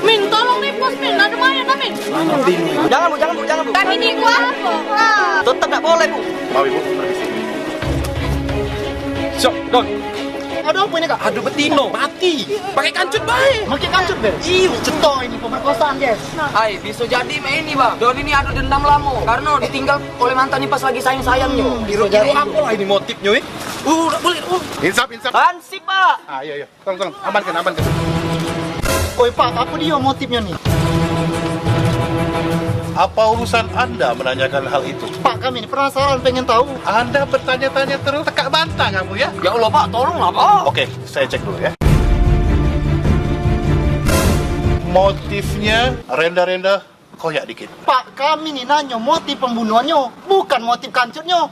Min, tolong nih pos Min, ada Maya dah Min. Jangan bu. Kan ini gua apa? Tetap nggak boleh bu. Mau ibu, permisi. Sok, Don. Ada apa ini kak? Aduh betino, mati. Pakai kancut baik. Makin kancut deh. Iu, cetok ini pemerkosaan guys. Ay, bisa jadi ini bang. Don ini ada dendam lama karena ditinggal oleh mantannya pas lagi sayang-sayangnya. Kira-kira apa lah ini motifnya, nggak boleh. Insap. Hansip pak. Iya. Tolong. Amankan. Koi pak, apa dia motifnya nih? Apa urusan Anda menanyakan hal itu? Pak, kami ini penasaran, pengen tahu. Anda bertanya-tanya terus, tekak bantah kamu ya? Ya Allah pak, tolonglah pak. Oke, saya cek dulu ya. Motifnya renda-renda koyak dikit. Pak, kami nih nanya motif pembunuhannya, bukan motif kancutnya.